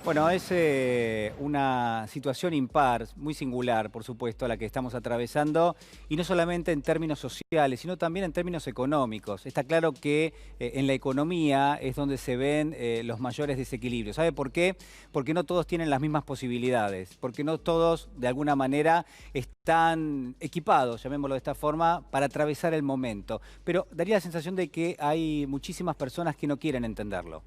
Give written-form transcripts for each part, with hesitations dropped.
Bueno, es una situación impar, muy singular, por supuesto, la que estamos atravesando, y no solamente en términos sociales, sino también en términos económicos. Está claro que en la economía es donde se ven los mayores desequilibrios. ¿Sabe por qué? Porque no todos tienen las mismas posibilidades, porque no todos, de alguna manera, están equipados, llamémoslo de esta forma, para atravesar el momento. Pero daría la sensación de que hay muchísimas personas que no quieren entenderlo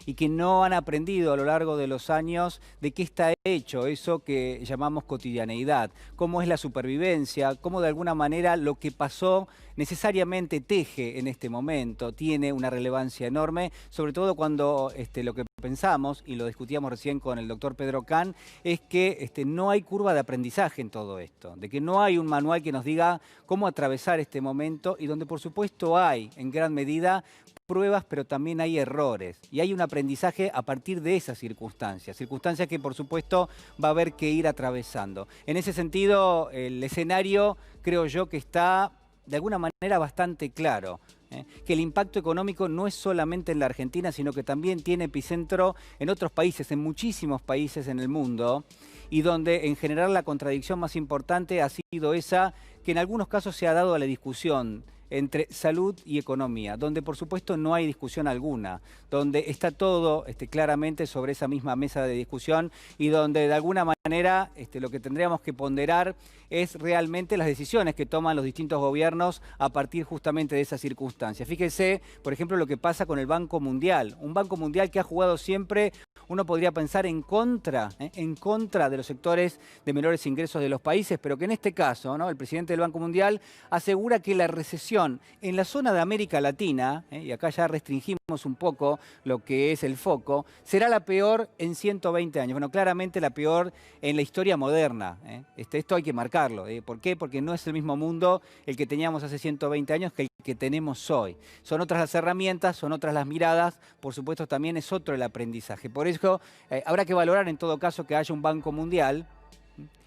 y que no han aprendido a lo largo de los años de qué está hecho eso que llamamos cotidianeidad, cómo es la supervivencia, cómo de alguna manera lo que pasó necesariamente teje en este momento, tiene una relevancia enorme, sobre todo cuando lo que pensamos, y lo discutíamos recién con el doctor Pedro Can, es que no hay curva de aprendizaje en todo esto, de que no hay un manual que nos diga cómo atravesar este momento y donde por supuesto hay en gran medida pruebas, pero también hay errores. Y hay un aprendizaje a partir de esas circunstancias. Circunstancias que, por supuesto, va a haber que ir atravesando. En ese sentido, el escenario, creo yo, que está de alguna manera bastante claro. Que el impacto económico no es solamente en la Argentina, sino que también tiene epicentro en otros países, en muchísimos países en el mundo, y donde en general la contradicción más importante ha sido esa que en algunos casos se ha dado a la discusión entre salud y economía, donde por supuesto no hay discusión alguna, donde está todo claramente sobre esa misma mesa de discusión y donde de alguna manera lo que tendríamos que ponderar es realmente las decisiones que toman los distintos gobiernos a partir justamente de esas circunstancias. Fíjese, por ejemplo, lo que pasa con el Banco Mundial, un Banco Mundial que ha jugado siempre, uno podría pensar en contra de los sectores de menores ingresos de los países, pero que en este caso, ¿no?, el presidente del Banco Mundial asegura que la recesión en la zona de América Latina, y acá ya restringimos un poco lo que es el foco, será la peor en 120 años. Bueno, claramente la peor en la historia moderna. Esto hay que marcarlo. ¿Por qué? Porque no es el mismo mundo el que teníamos hace 120 años que el que tenemos hoy. Son otras las herramientas, son otras las miradas, por supuesto también es otro el aprendizaje. Por eso habrá que valorar en todo caso que haya un Banco Mundial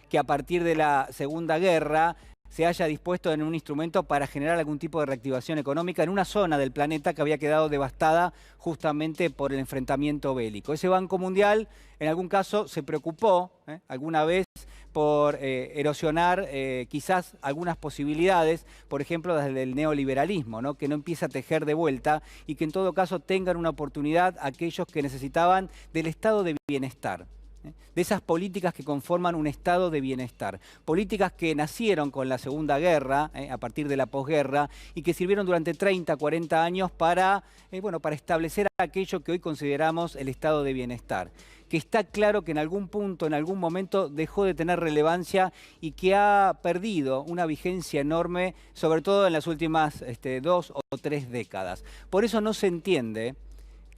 que a partir de la Segunda Guerra se haya dispuesto en un instrumento para generar algún tipo de reactivación económica en una zona del planeta que había quedado devastada justamente por el enfrentamiento bélico. Ese Banco Mundial, en algún caso, se preocupó alguna vez por erosionar quizás algunas posibilidades, por ejemplo, desde el neoliberalismo, ¿no?, que no empieza a tejer de vuelta y que en todo caso tengan una oportunidad aquellos que necesitaban del estado de bienestar. De esas políticas que conforman un estado de bienestar. Políticas que nacieron con la Segunda Guerra, a partir de la posguerra, y que sirvieron durante 30, 40 años para establecer aquello que hoy consideramos el estado de bienestar. Que está claro que en algún punto, en algún momento, dejó de tener relevancia y que ha perdido una vigencia enorme, sobre todo en las últimas 2 o 3 décadas. Por eso no se entiende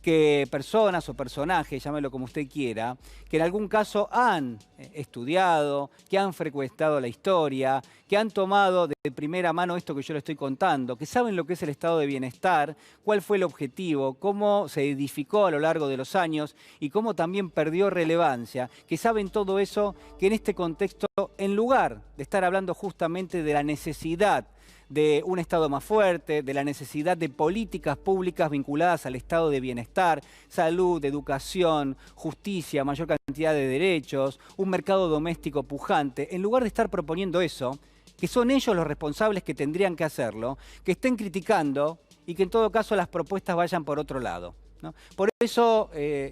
que personas o personajes, llámelo como usted quiera, que en algún caso han estudiado, que han frecuentado la historia, que han tomado de primera mano esto que yo le estoy contando, que saben lo que es el estado de bienestar, cuál fue el objetivo, cómo se edificó a lo largo de los años y cómo también perdió relevancia, que saben todo eso, que en este contexto, en lugar de estar hablando justamente de la necesidad de un Estado más fuerte, de la necesidad de políticas públicas vinculadas al estado de bienestar, salud, educación, justicia, mayor cantidad de derechos, un mercado doméstico pujante. En lugar de estar proponiendo eso, que son ellos los responsables que tendrían que hacerlo, que estén criticando y que en todo caso las propuestas vayan por otro lado, ¿no? Por eso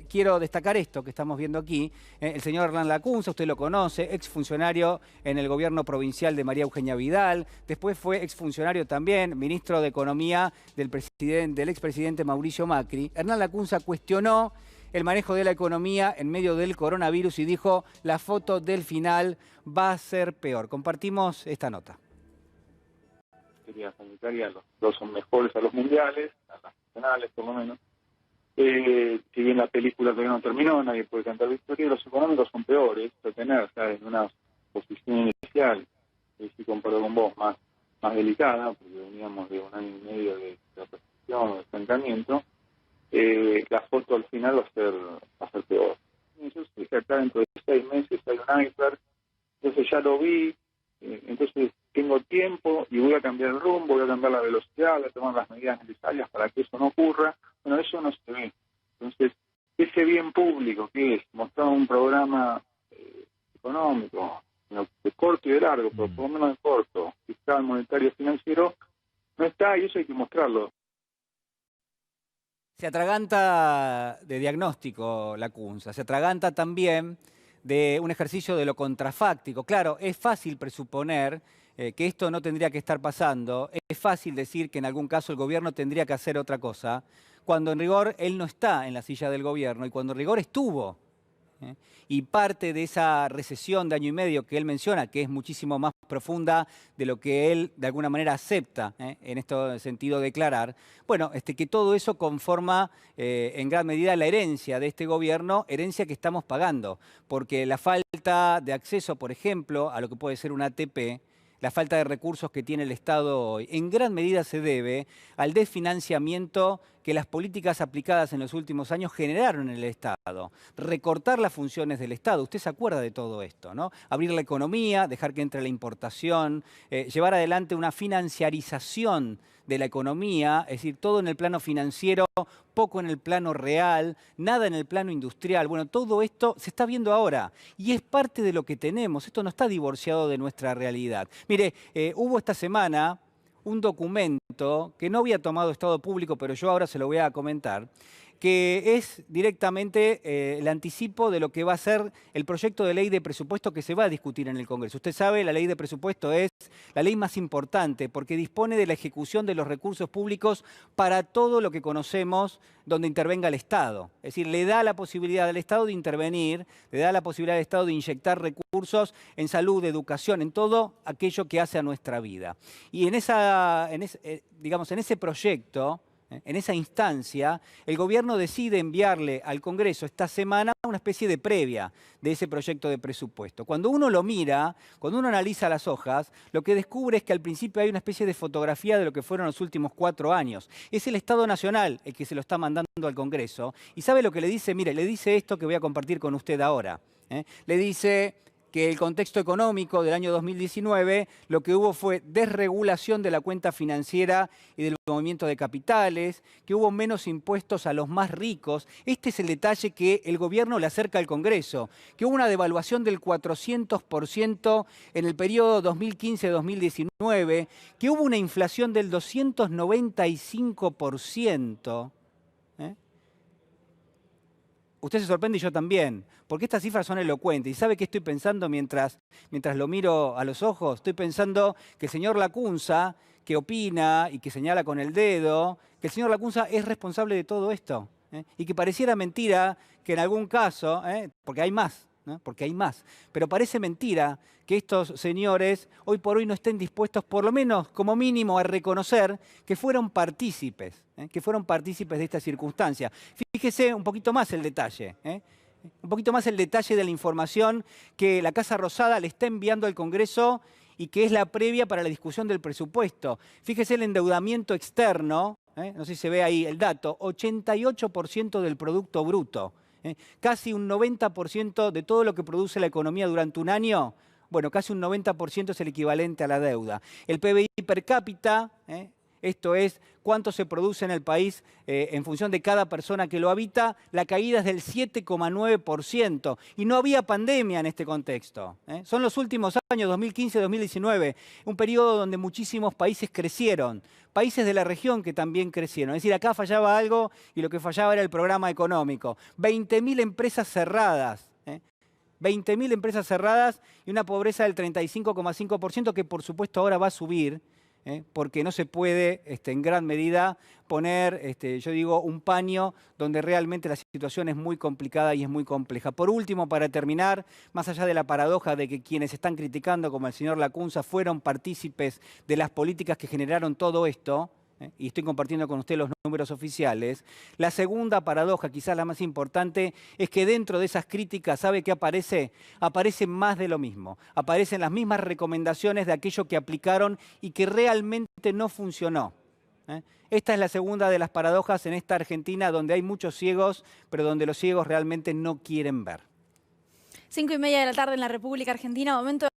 quiero destacar esto que estamos viendo aquí. El señor Hernán Lacunza, usted lo conoce, exfuncionario en el gobierno provincial de María Eugenia Vidal, después fue exfuncionario también, ministro de Economía del expresidente Mauricio Macri. Hernán Lacunza cuestionó el manejo de la economía en medio del coronavirus y dijo: la foto del final va a ser peor. Compartimos esta nota. Sanitaria, los dos son mejores a los mundiales, a las nacionales por lo menos. Si bien la película todavía no terminó, nadie puede cantar victoria, los económicos son peores, tener en una posición inicial, si comparo con vos, más delicada, porque veníamos de un año y medio de recesión o de estancamiento, la foto al final va a ser peor. Yo sé que acá dentro de 6 meses hay un iceberg, entonces ya lo vi, entonces tengo tiempo y voy a cambiar el rumbo, voy a cambiar la velocidad, voy a tomar las medidas necesarias para que eso no ocurra. Bueno, eso no se ve. Entonces, ese bien público que es mostrar un programa económico, de corto y de largo, pero por lo menos de corto, fiscal, monetario, financiero, no está, y eso hay que mostrarlo. Se atraganta de diagnóstico la CUNSA, se atraganta también de un ejercicio de lo contrafáctico. Claro, es fácil presuponer que esto no tendría que estar pasando, es fácil decir que en algún caso el gobierno tendría que hacer otra cosa, cuando en rigor él no está en la silla del gobierno y cuando en rigor estuvo. Y parte de esa recesión de año y medio que él menciona, que es muchísimo más profunda de lo que él de alguna manera acepta, en este sentido declarar, bueno, que todo eso conforma en gran medida la herencia de este gobierno, herencia que estamos pagando, porque la falta de acceso, por ejemplo, a lo que puede ser una ATP, la falta de recursos que tiene el Estado hoy, en gran medida se debe al desfinanciamiento que las políticas aplicadas en los últimos años generaron en el Estado. Recortar las funciones del Estado, usted se acuerda de todo esto, ¿no? Abrir la economía, dejar que entre la importación, llevar adelante una financiarización de la economía, es decir, todo en el plano financiero, poco en el plano real, nada en el plano industrial. Bueno, todo esto se está viendo ahora y es parte de lo que tenemos. Esto no está divorciado de nuestra realidad. Mire, hubo esta semana un documento que no había tomado Estado Público, pero yo ahora se lo voy a comentar, que es directamente el anticipo de lo que va a ser el proyecto de ley de presupuesto que se va a discutir en el Congreso. Usted sabe, la ley de presupuesto es la ley más importante porque dispone de la ejecución de los recursos públicos para todo lo que conocemos donde intervenga el Estado. Es decir, le da la posibilidad al Estado de intervenir, le da la posibilidad al Estado de inyectar recursos en salud, educación, en todo aquello que hace a nuestra vida. Y en ese proyecto, en esa instancia, el gobierno decide enviarle al Congreso esta semana una especie de previa de ese proyecto de presupuesto. Cuando uno lo mira, cuando uno analiza las hojas, lo que descubre es que al principio hay una especie de fotografía de lo que fueron los últimos 4 años. Es el Estado Nacional el que se lo está mandando al Congreso. ¿Y sabe lo que le dice? Mire, le dice esto que voy a compartir con usted ahora. Le dice que el contexto económico del año 2019 lo que hubo fue desregulación de la cuenta financiera y del movimiento de capitales, que hubo menos impuestos a los más ricos. Este es el detalle que el gobierno le acerca al Congreso, que hubo una devaluación del 400% en el periodo 2015-2019, que hubo una inflación del 295%. Usted se sorprende y yo también, porque estas cifras son elocuentes. ¿Y sabe qué estoy pensando mientras lo miro a los ojos? Estoy pensando que el señor Lacunza, que opina y que señala con el dedo, que el señor Lacunza es responsable de todo esto. Y que pareciera mentira que en algún caso, porque hay más, ¿no? Porque hay más, pero parece mentira que estos señores hoy por hoy no estén dispuestos, por lo menos como mínimo, a reconocer que fueron partícipes de esta circunstancia. Fíjese un poquito más el detalle, un poquito más el detalle de la información que la Casa Rosada le está enviando al Congreso y que es la previa para la discusión del presupuesto. Fíjese el endeudamiento externo, no sé si se ve ahí el dato, 88% del Producto Bruto. Casi un 90% de todo lo que produce la economía durante un año, bueno, casi un 90% es el equivalente a la deuda. El PBI per cápita, esto es cuánto se produce en el país en función de cada persona que lo habita, la caída es del 7,9%. Y no había pandemia en este contexto. Son los últimos años, 2015-2019, un periodo donde muchísimos países crecieron. Países de la región que también crecieron. Es decir, acá fallaba algo y lo que fallaba era el programa económico. 20.000 empresas cerradas. 20.000 empresas cerradas y una pobreza del 35,5% que por supuesto ahora va a subir, porque no se puede en gran medida poner, yo digo, un paño donde realmente la situación es muy complicada y es muy compleja. Por último, para terminar, más allá de la paradoja de que quienes están criticando, como el señor Lacunza, fueron partícipes de las políticas que generaron todo esto, y estoy compartiendo con usted los números oficiales, la segunda paradoja, quizás la más importante, es que dentro de esas críticas, ¿sabe qué aparece? Aparece más de lo mismo. Aparecen las mismas recomendaciones de aquello que aplicaron y que realmente no funcionó. Esta es la segunda de las paradojas en esta Argentina donde hay muchos ciegos, pero donde los ciegos realmente no quieren ver. 5:30 de la tarde en la República Argentina, momento